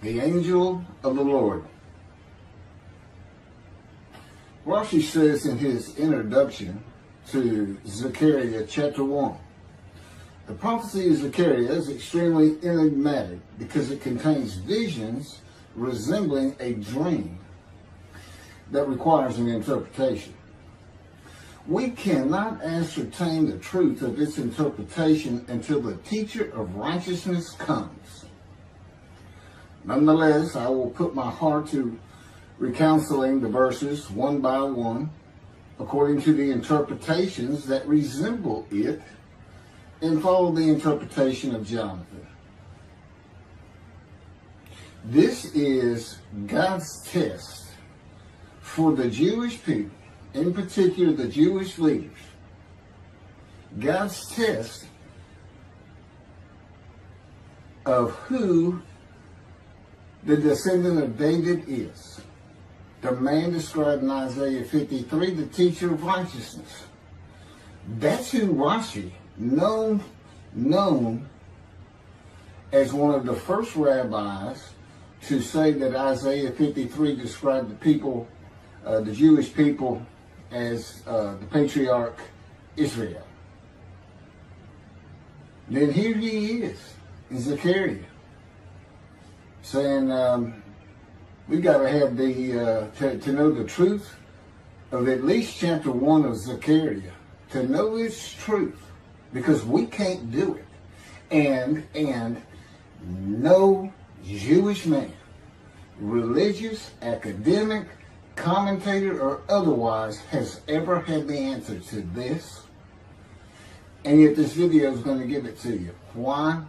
The angel of the Lord. Rashi says in his introduction to Zechariah chapter 1, the prophecy of Zechariah is extremely enigmatic because it contains visions resembling a dream that requires an interpretation. We cannot ascertain the truth of its interpretation until the teacher of righteousness comes. Nonetheless, I will put my heart to recounseling the verses one by one, according to the interpretations that resemble it, and follow the interpretation of Jonathan. This is God's test for the Jewish people, in particular the Jewish leaders. God's test of who the descendant of David is. The man described in Isaiah 53, the teacher of righteousness. That's who Rashi, known as one of the first rabbis to say that Isaiah 53 described the people, the Jewish people, as the patriarch Israel. Then here he is in Zechariah, saying we got to have to know the truth of at least chapter 1 of Zechariah, to know its truth, because we can't do it. And no Jewish man, religious, academic, commentator, or otherwise, has ever had the answer to this. And yet this video is going to give it to you. Why?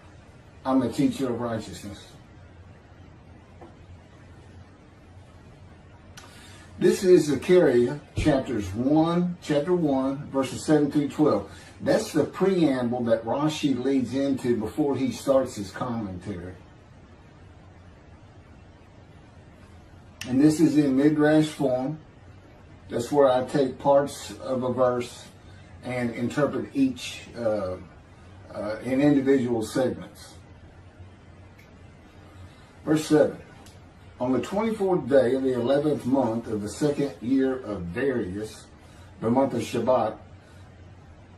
I'm a teacher of righteousness. This is Zechariah chapter 1, verses 7 through 12. That's the preamble that Rashi leads into before he starts his commentary. And this is in midrash form. That's where I take parts of a verse and interpret each in individual segments. Verse 7. On the 24th day of the 11th month of the second year of Darius, the month of Shabbat,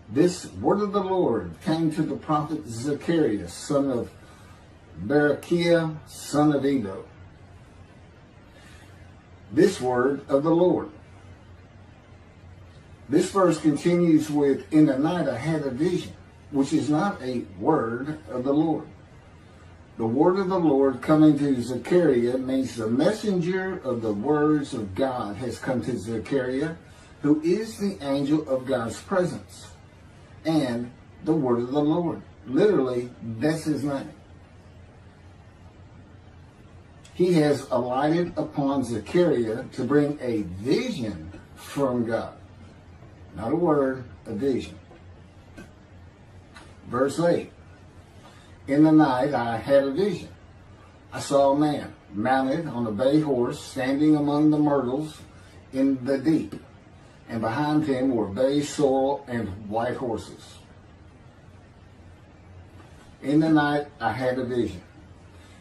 this word of the Lord came to the prophet Zechariah, son of Berechiah, son of Edo. This word of the Lord. This verse continues with, in the night I had a vision, which is not a word of the Lord. The word of the Lord coming to Zechariah means the messenger of the words of God has come to Zechariah, who is the angel of God's presence, and the word of the Lord. Literally, that's his name. He has alighted upon Zechariah to bring a vision from God. Not a word, a vision. Verse 8. In the night I had a vision. I saw a man mounted on a bay horse standing among the myrtles in the deep, and behind him were bay, sorrel, and white horses. In the night I had a vision.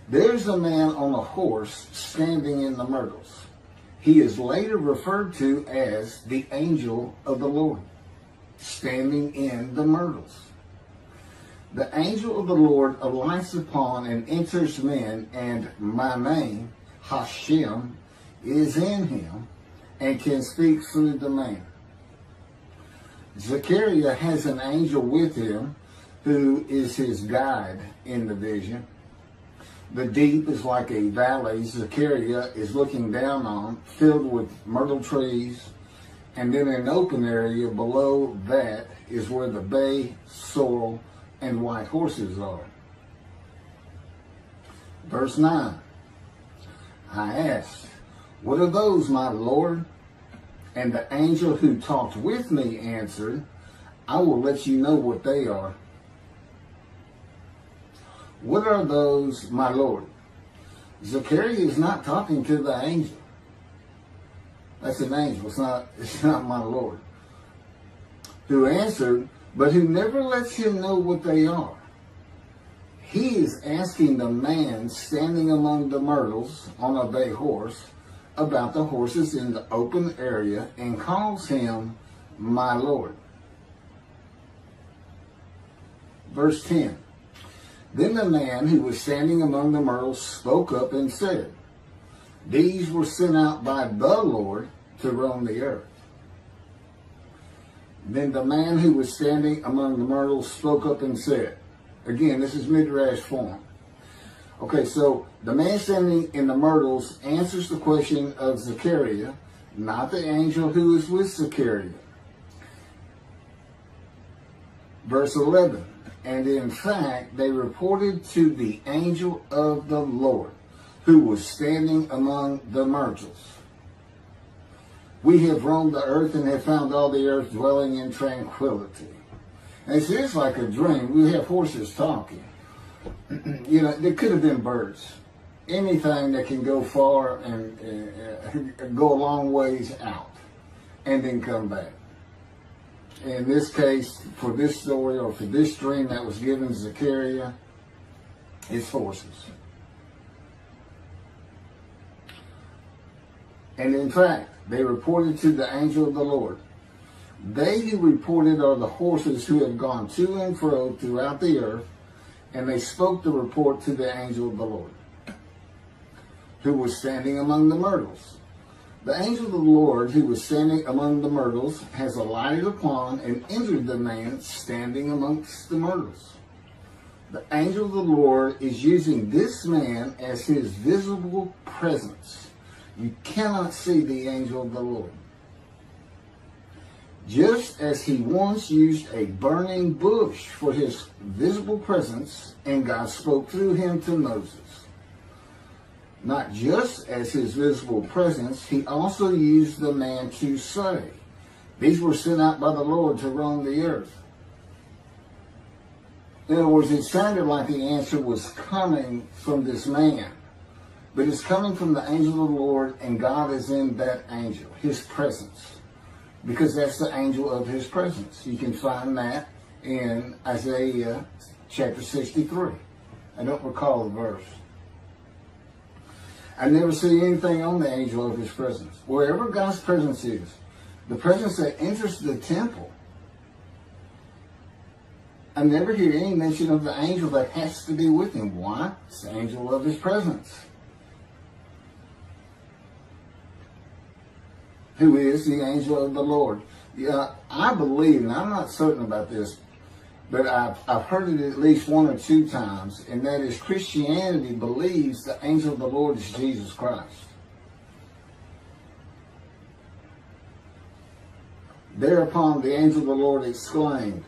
There's a man on a horse standing in the myrtles. He is later referred to as the angel of the Lord, standing in the myrtles. The angel of the Lord alights upon and enters men, and my name, Hashem, is in him and can speak through the man. Zechariah has an angel with him who is his guide in the vision. The deep is like a valley Zechariah is looking down on, filled with myrtle trees, and then an open area below that is where the bay, sorrel, and white horses are. Verse 9. I asked, what are those, my Lord? And the angel who talked with me answered, I will let you know what they are. What are those, my Lord? Zechariah is not talking to the angel. That's an angel. It's not my Lord. Who answered, but who never lets him know what they are. he is asking the man standing among the myrtles on a bay horse about the horses in the open area and calls him my Lord. Verse 10. Then the man who was standing among the myrtles spoke up and said, these were sent out by the Lord to roam the earth. Then the man who was standing among the myrtles spoke up and said, again, this is midrash form. Okay, so the man standing in the myrtles answers the question of Zechariah, not the angel who is with Zechariah. Verse 11, and in fact, they reported to the angel of the Lord, who was standing among the myrtles. We have roamed the earth and have found all the earth dwelling in tranquility. And it's just like a dream. We have horses talking. You know, there could have been birds. Anything that can go far and go a long ways out and then come back. In this case, for this story or for this dream that was given to Zechariah, it's horses. And in fact, they reported to the angel of the Lord. They who reported are the horses who have gone to and fro throughout the earth, and they spoke the report to the angel of the Lord, who was standing among the myrtles. The angel of the Lord, who was standing among the myrtles, has alighted upon and entered the man standing amongst the myrtles. The angel of the Lord is using this man as his visible presence. You cannot see the angel of the Lord. Just as he once used a burning bush for his visible presence, and God spoke through him to Moses. Not just as his visible presence, he also used the man to say, these were sent out by the Lord to roam the earth. In other words, it sounded like the answer was coming from this man. But it's coming from the angel of the Lord, and God is in that angel, his presence. Because that's the angel of his presence. You can find that in Isaiah chapter 63. I don't recall the verse. I never see anything on the angel of his presence. Wherever God's presence is, the presence that enters the temple, I never hear any mention of the angel that has to be with him. Why? It's the angel of his presence, who is the angel of the Lord. Yeah, I believe, and I'm not certain about this, but I've heard it at least one or two times, and that is Christianity believes the angel of the Lord is Jesus Christ. Thereupon the angel of the Lord exclaimed,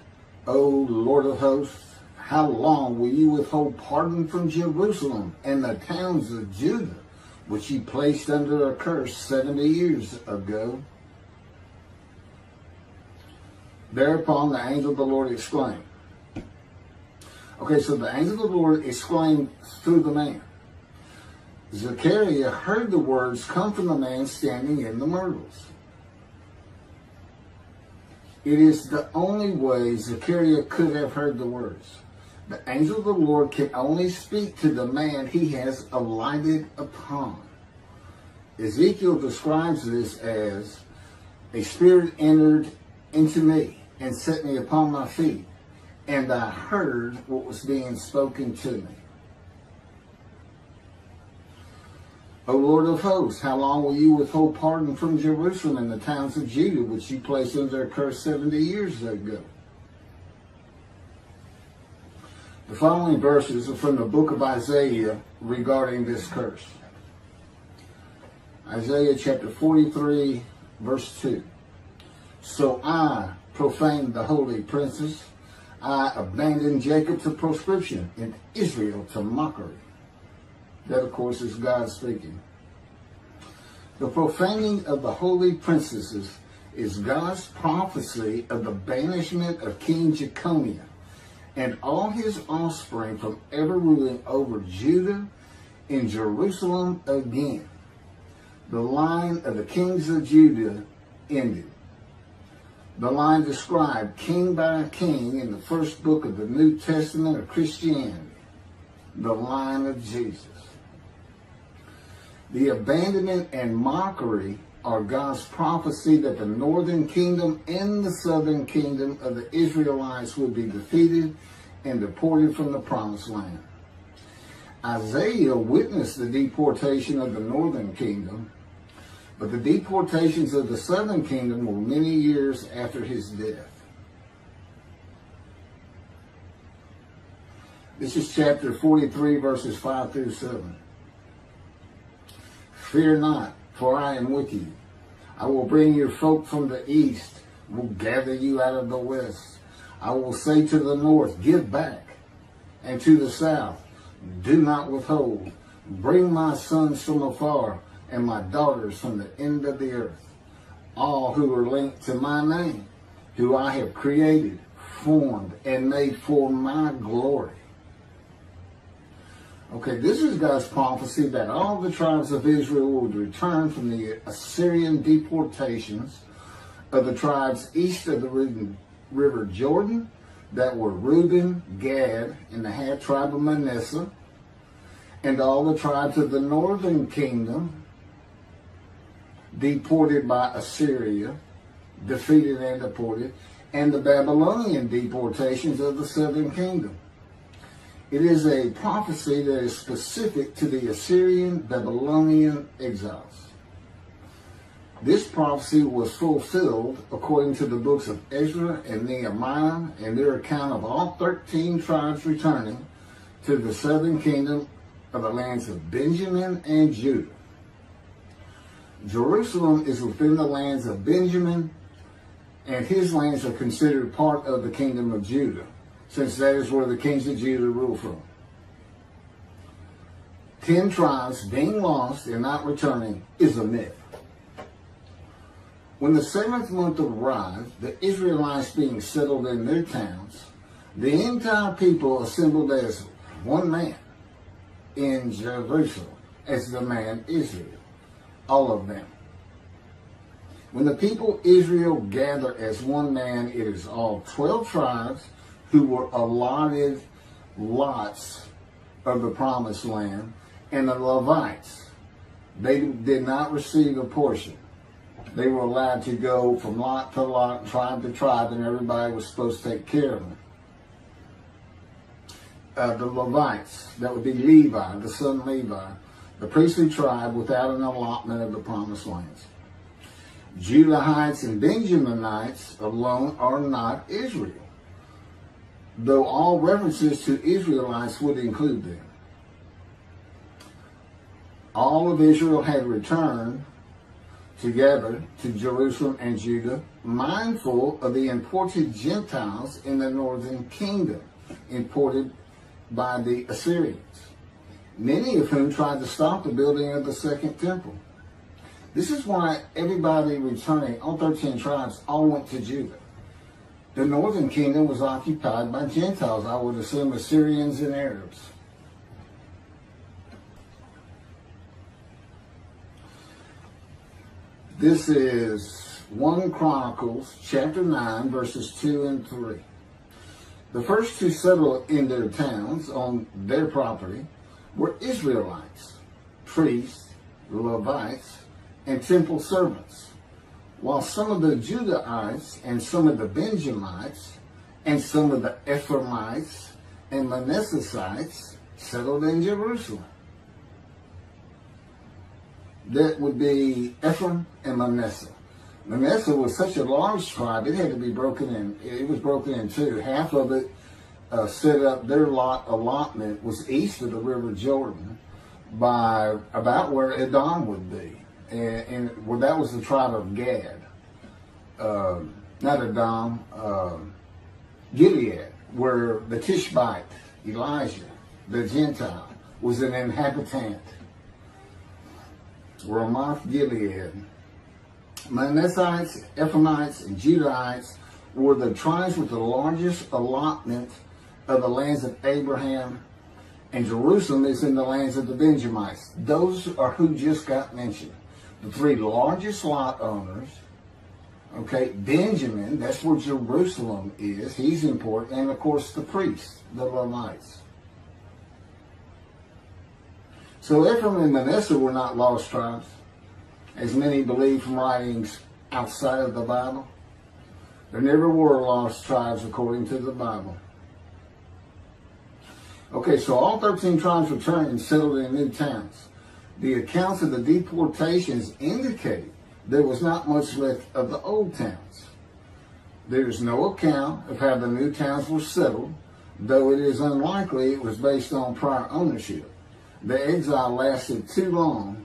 O Lord of hosts, how long will you withhold pardon from Jerusalem and the towns of Judah, which you placed under a curse 70 years ago? Thereupon the angel of the Lord exclaimed. Okay, so the angel of the Lord exclaimed through the man. Zechariah heard the words come from the man standing in the myrtles. It is the only way Zechariah could have heard the words. The angel of the Lord can only speak to the man he has alighted upon. Ezekiel describes this as, a spirit entered into me and set me upon my feet, and I heard what was being spoken to me. O Lord of hosts, how long will you withhold pardon from Jerusalem and the towns of Judah, which you placed under a curse 70 years ago? The following verses are from the book of Isaiah regarding this curse. Isaiah chapter 43, verse 2. So I profaned the holy princes. I abandoned Jacob to proscription and Israel to mockery. That, of course, is God speaking. The profaning of the holy princesses is God's prophecy of the banishment of King Jeconiah and all his offspring from ever ruling over Judah and Jerusalem again. The line of the kings of Judah ended. The line described king by king in the first book of the New Testament of Christianity. the line of Jesus. The abandonment and mockery are God's prophecy that the northern kingdom and the southern kingdom of the Israelites would be defeated and deported from the promised land. Isaiah witnessed the deportation of the northern kingdom, but the deportations of the southern kingdom were many years after his death. This is chapter 43, verses 5 through 7. Fear not, for I am with you. I will bring your folk from the east, will gather you out of the west. I will say to the north, give back, and to the south, do not withhold. Bring my sons from afar, and my daughters from the end of the earth, all who are linked to my name, who I have created, formed, and made for my glory. Okay, this is God's prophecy that all the tribes of Israel would return from the Assyrian deportations of the tribes east of the river Jordan that were Reuben, Gad, and the half tribe of Manasseh, and all the tribes of the northern kingdom deported by Assyria, defeated and deported, and the Babylonian deportations of the southern kingdom. It is a prophecy that is specific to the Assyrian Babylonian exiles. This prophecy was fulfilled according to the books of Ezra and Nehemiah and their account of all 13 tribes returning to the southern kingdom of the lands of Benjamin and Judah. Jerusalem is within the lands of Benjamin, and his lands are considered part of the kingdom of Judah, since that is where the kings of Judah rule from. 10 tribes being lost and not returning is a myth. When the 7th month arrived, the Israelites being settled in their towns, the entire people assembled as one man in Jerusalem, as the man Israel, all of them. When the people Israel gather as one man, it is all 12 tribes who were allotted lots of the promised land, and the Levites, they did not receive a portion. They were allowed to go from lot to lot, tribe to tribe, and everybody was supposed to take care of them. The Levites, that would be Levi, the son Levi, the priestly tribe without an allotment of the promised lands. Judahites and Benjaminites alone are not Israel, though all references to Israelites would include them. All of Israel had returned together to Jerusalem and Judah, mindful of the imported Gentiles in the northern kingdom, imported by the Assyrians, many of whom tried to stop the building of the second temple. This is why everybody returning, all 13 tribes, all went to Judah. The northern kingdom was occupied by Gentiles, I would assume Assyrians and Arabs. This is 1 Chronicles chapter 9, verses 2 and 3. The first to settle in their towns on their property were Israelites, priests, Levites, and temple servants, while some of the Judahites and some of the Benjamites and some of the Ephraimites and Manassesites settled in Jerusalem. That would be Ephraim and Manasseh. Manasseh was such a large tribe, it had to be broken in. It was broken in two. Half of it set up their allotment was east of the river Jordan by about where Edom would be. And well, that was the tribe of Gad. Not Edom, Gilead, where the Tishbite, Elijah, the Gentile, was an inhabitant. Ramoth Gilead. Manassites, Ephraimites, and Judahites were the tribes with the largest allotment of the lands of Abraham, and Jerusalem is in the lands of the Benjamites. Those are who just got mentioned. The 3 largest lot owners. Okay, Benjamin, that's where Jerusalem is. He's important. And of course the priests, the Levites. So Ephraim and Manasseh were not lost tribes, as many believe from writings outside of the Bible. There never were lost tribes according to the Bible. Okay, so all 13 tribes returned and settled in new towns. The accounts of the deportations indicate there was not much left of the old towns. There is no account of how the new towns were settled, though it is unlikely it was based on prior ownership. The exile lasted too long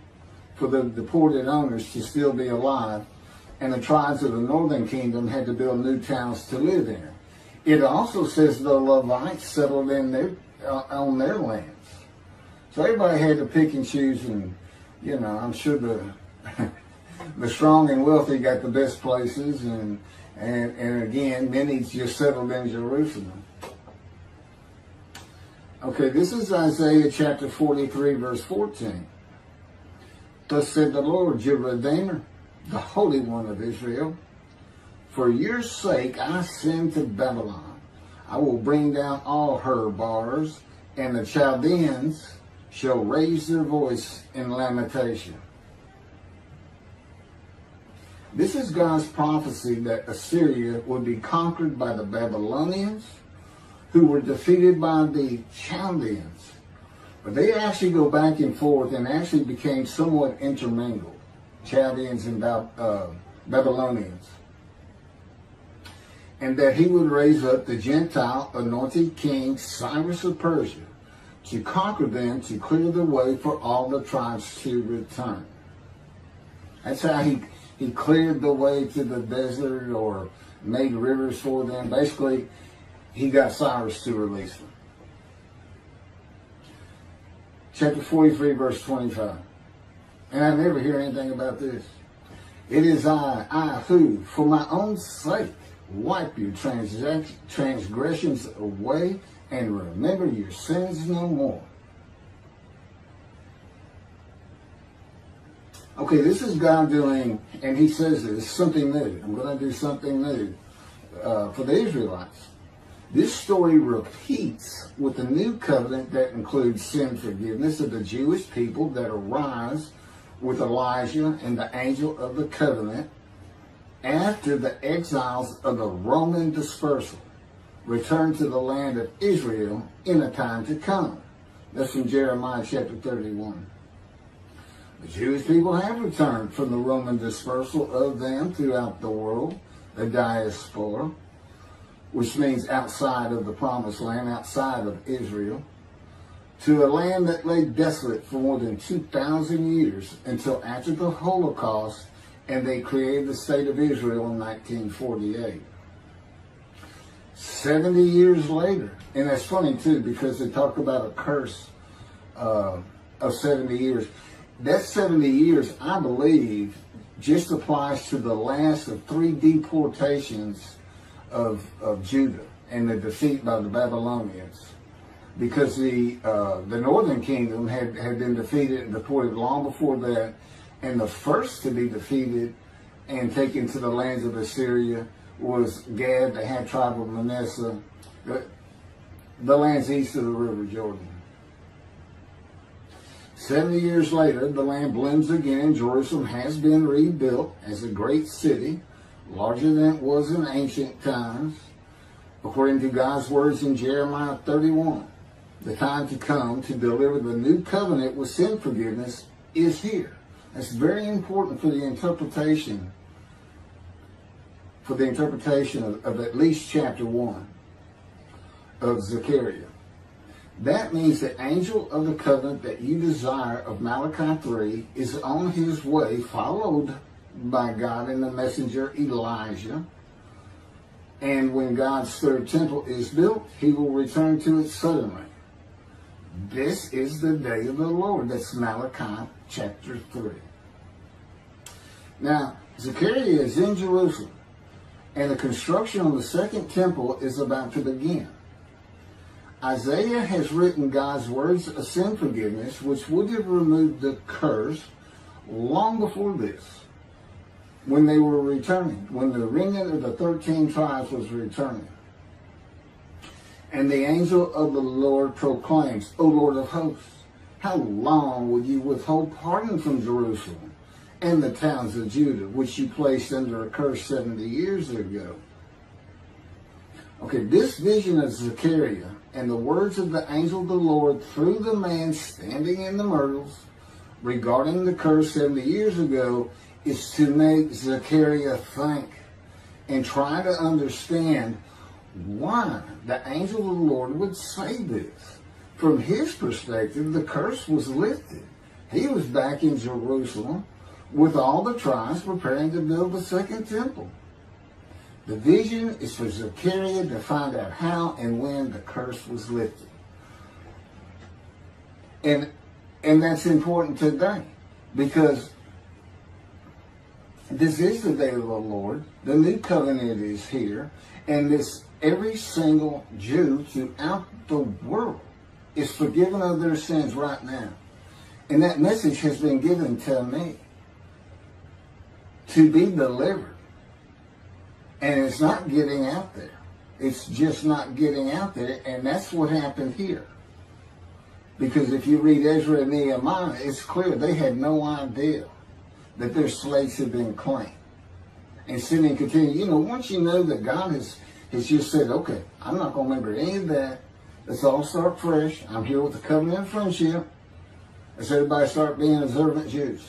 for the deported owners to still be alive, and the tribes of the northern kingdom had to build new towns to live in. It also says the Levites settled in on their lands. So everybody had to pick and choose, and I'm sure the strong and wealthy got the best places, and again, many just settled in Jerusalem. Okay, this is Isaiah chapter 43, verse 14. Thus said the Lord, your Redeemer, the Holy One of Israel, for your sake I send to Babylon. I will bring down all her bars, and the Chaldeans shall raise their voice in lamentation. This is God's prophecy that Assyria would be conquered by the Babylonians, who were defeated by the Chaldeans. But they actually go back and forth and actually became somewhat intermingled, Chaldeans and Babylonians. And that he would raise up the Gentile anointed king Cyrus of Persia to conquer them, to clear the way for all the tribes to return. That's how he cleared the way to the desert or made rivers for them. Basically, he got Cyrus to release them. Chapter 43, verse 25. And I never hear anything about this. It is I who, for my own sake, wipe your transgressions away and remember your sins no more. Okay, this is God doing, and he says this, something new. I'm going to do something new for the Israelites. This story repeats with the new covenant that includes sin forgiveness of the Jewish people that arise with Elijah and the angel of the covenant after the exiles of the Roman dispersal return to the land of Israel in a time to come. That's from Jeremiah chapter 31. The Jewish people have returned from the Roman dispersal of them throughout the world, the diaspora, which means outside of the promised land, outside of Israel, to a land that lay desolate for more than 2,000 years until after the Holocaust, and they created the state of Israel in 1948. 70 years later, and that's funny too, because they talk about a curse of 70 years. That 70 years, I believe, just applies to the last of 3 deportations of Judah and the defeat by the Babylonians, because the northern kingdom had been defeated and deported long before that, and the first to be defeated and taken to the lands of Assyria was Gad, the half tribe of Manasseh, the lands east of the river Jordan. 70 years later, the land blooms again, and Jerusalem has been rebuilt as a great city, larger than it was in ancient times, according to God's words in Jeremiah 31. The time to come to deliver the new covenant with sin forgiveness is here. That's very important for the interpretation of at least chapter 1 of Zechariah. That means the angel of the covenant that you desire of Malachi 3 is on his way, followed by God and the messenger Elijah. And when God's third temple is built, he will return to it suddenly. This is the day of the Lord. That's Malachi chapter 3. Now, Zechariah is in Jerusalem, and the construction on the second temple is about to begin. Isaiah has written God's words of sin forgiveness, which would have removed the curse long before this, when they were returning, when the remnant of the 13 tribes was returning. And the angel of the Lord proclaims, O Lord of hosts, how long will you withhold pardon from Jerusalem and the towns of Judah, which you placed under a curse 70 years ago? Okay, this vision of Zechariah and the words of the angel of the Lord through the man standing in the myrtles regarding the curse 70 years ago is to make Zechariah think and try to understand why the angel of the Lord would say this. From his perspective, the curse was lifted. He was back in Jerusalem with all the tribes preparing to build the second temple. The vision is for Zechariah to find out how and when the curse was lifted. And that's important today, because this is the day of the Lord. The new covenant is here, and every single Jew throughout the world is forgiven of their sins right now. And that message has been given to me to be delivered. And it's not getting out there. It's just not getting out there, and that's what happened here. Because if you read Ezra and Nehemiah, it's clear they had no idea that their slates had been claimed. And sin and continue. Once you know that God has just said, okay, I'm not going to remember any of that. Let's all start fresh. I'm here with the covenant of friendship. Let's everybody start being observant Jews.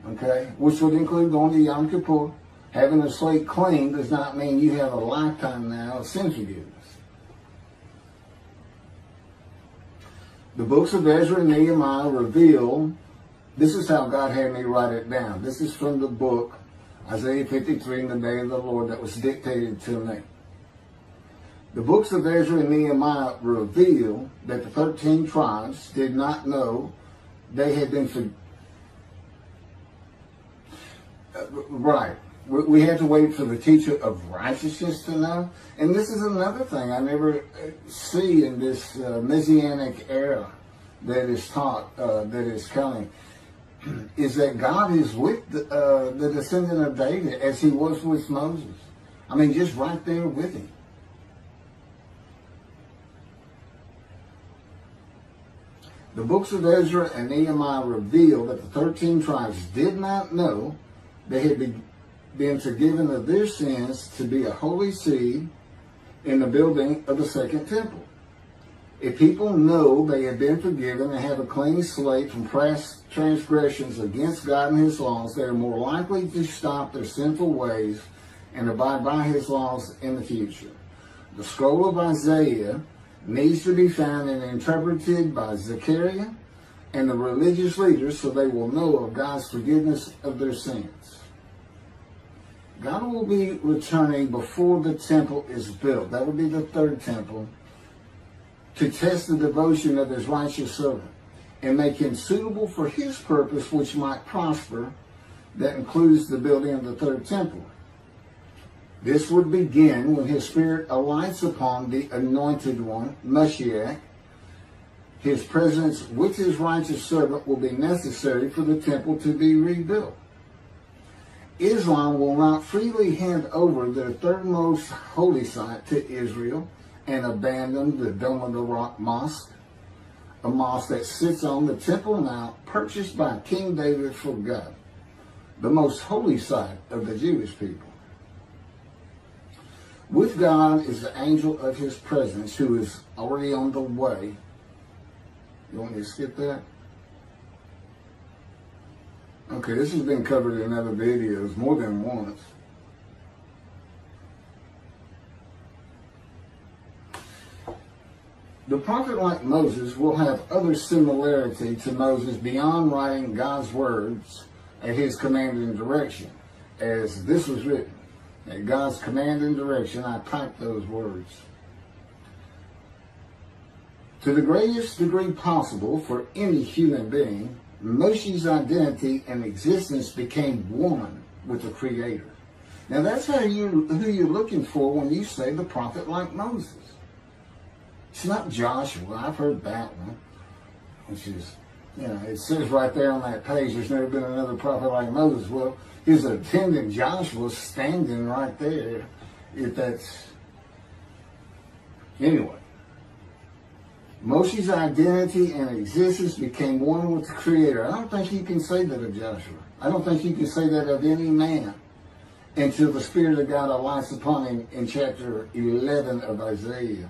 Okay? Which would include going to Yom Kippur. Having a slate clean does not mean you have a lifetime now of sin forgiveness. The books of Ezra and Nehemiah reveal, this is how God had me write it down. This is from the book, Isaiah 53, in the day of the Lord, that was dictated to me. The books of Ezra and Nehemiah reveal that the 13 tribes did not know they had been right. We had to wait for the teacher of righteousness to know. And this is another thing I never see in this Messianic era that is taught, that is coming, is that God is with the descendant of David as he was with Moses. I mean, just right there with him. The books of Ezra and Nehemiah reveal that the 13 tribes did not know they had been forgiven of their sins to be a holy seed in the building of the second temple. If people know they have been forgiven and have a clean slate from past transgressions against God and his laws, they are more likely to stop their sinful ways and abide by his laws in the future. The scroll of Isaiah needs to be found and interpreted by Zechariah and the religious leaders so they will know of God's forgiveness of their sins. God will be returning before the temple is built. That will be the third temple, to test the devotion of his righteous servant and make him suitable for his purpose, which might prosper. That includes the building of the third temple. This would begin when his spirit alights upon the anointed one, Moshiach. His presence with his righteous servant will be necessary for the temple to be rebuilt. Islam will not freely hand over their third most holy site to Israel and abandon the Dome of the Rock Mosque, a mosque that sits on the Temple Mount purchased by King David for God, the most holy site of the Jewish people. With God is the angel of his presence who is already on the way. You want me to skip that? Okay, this has been covered in other videos more than once. The prophet like Moses will have other similarity to Moses beyond writing God's words at his command and direction. As this was written, at God's command and direction, I typed those words. To the greatest degree possible for any human being, Moshe's identity and existence became one with the Creator. Now that's who you're looking for when you say the prophet like Moses. It's not Joshua. I've heard that one, which is, it says right there on that page, there's never been another prophet like Moses. Well, his attendant Joshua standing right there, if that's, anyway. Moshe's identity and existence became one with the Creator. I don't think you can say that of Joshua. I don't think you can say that of any man until the Spirit of God alights upon him in chapter 11 of Isaiah.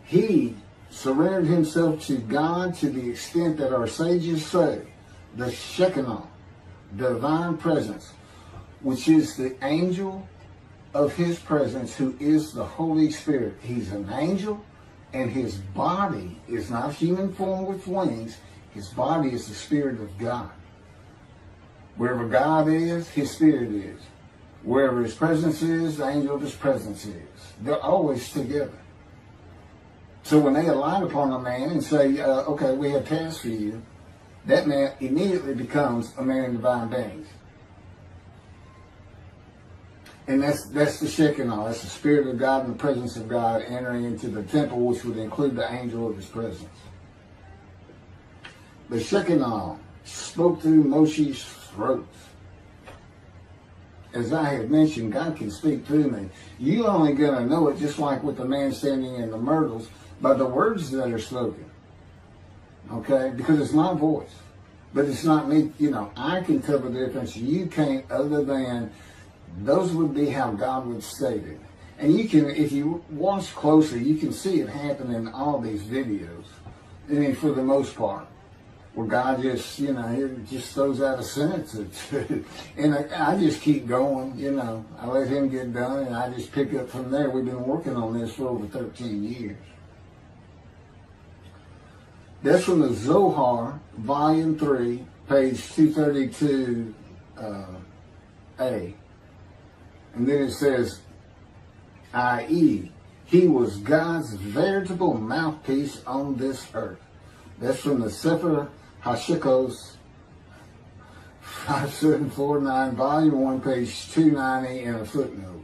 He surrendered himself to God to the extent that our sages say the Shekinah, divine presence, which is the angel of his presence, who is the Holy Spirit. He's an angel, and his body is not human form with wings. His body is the Spirit of God. Wherever God is, his Spirit is. Wherever his presence is, the angel of his presence is. They're always together. So when they alight upon a man and say, okay, we have tasks for you, that man immediately becomes a man in divine beings. And that's the Shekinah. That's the Spirit of God and the presence of God entering into the temple, which would include the angel of his presence. The Shekinah spoke through Moshe's throat. As I have mentioned, God can speak through me. You're only going to know it, just like with the man standing in the myrtles, by the words that are spoken. Okay? Because it's my voice. But it's not me. I can tell the difference. You can't, other than those would be how God would state it. And you can, if you watch closely, you can see it happen in all these videos. I mean, for the most part. Where God just, he just throws out a sentence or two. And I just keep going, I let him get done, and I just pick up from there. We've been working on this for over 13 years. That's from the Zohar, Volume 3, page 232A. And then it says, i.e., he was God's veritable mouthpiece on this earth. That's from the Sefer Hashikos 5749, Volume 1, page 290, and a footnote.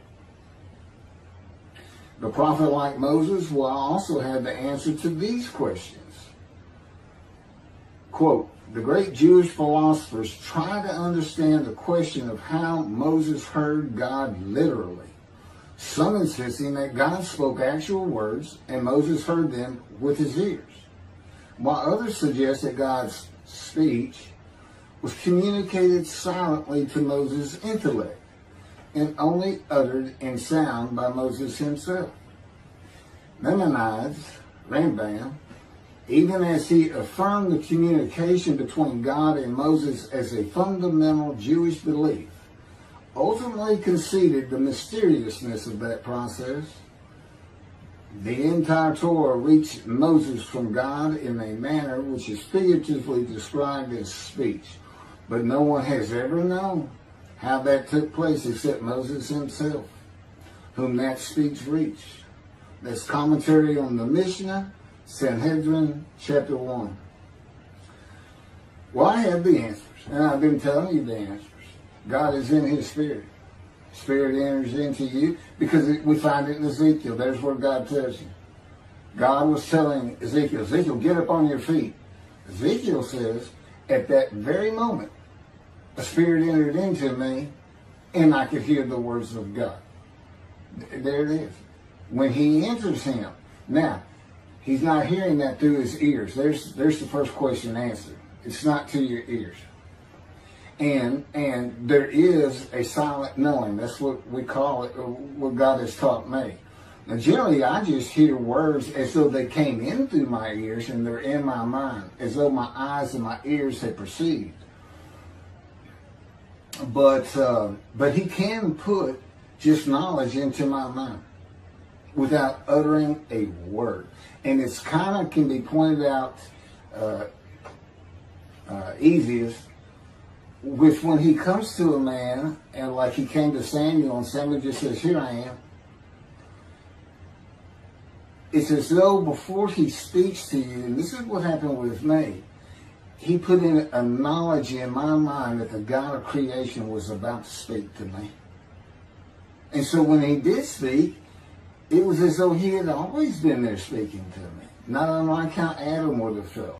The prophet, like Moses, will also have the answer to these questions. Quote, the great Jewish philosophers try to understand the question of how Moses heard God literally, some insisting that God spoke actual words and Moses heard them with his ears, while others suggest that God's speech was communicated silently to Moses' intellect and only uttered in sound by Moses himself. Maimonides, Rambam, even as he affirmed the communication between God and Moses as a fundamental Jewish belief, ultimately conceded the mysteriousness of that process. The entire Torah reached Moses from God in a manner which is figuratively described as speech, but no one has ever known how that took place except Moses himself, whom that speech reached. That's commentary on the Mishnah, Sanhedrin, chapter 1. Well, I have the answers, and I've been telling you the answers. God is in his Spirit. Spirit enters into you, because we find it in Ezekiel. There's where God tells you. God was telling Ezekiel, get up on your feet. Ezekiel says, at that very moment, a spirit entered into me, and I could hear the words of God. There it is. When he enters him. Now, he's not hearing that through his ears. There's the first question answered. It's not to your ears. And there is a silent knowing. That's what we call it, what God has taught me. Now, generally, I just hear words as though they came in through my ears and they're in my mind, as though my eyes and my ears had perceived. But he can put just knowledge into my mind without uttering a word. And it's kind of can be pointed out easiest with when he comes to a man, and like he came to Samuel, and Samuel just says, here I am. It's as though before he speaks to you, and this is what happened with me, he put in a knowledge in my mind that the God of creation was about to speak to me. And so when he did speak, it was as though he had always been there speaking to me. Not unlike how Adam would have felt.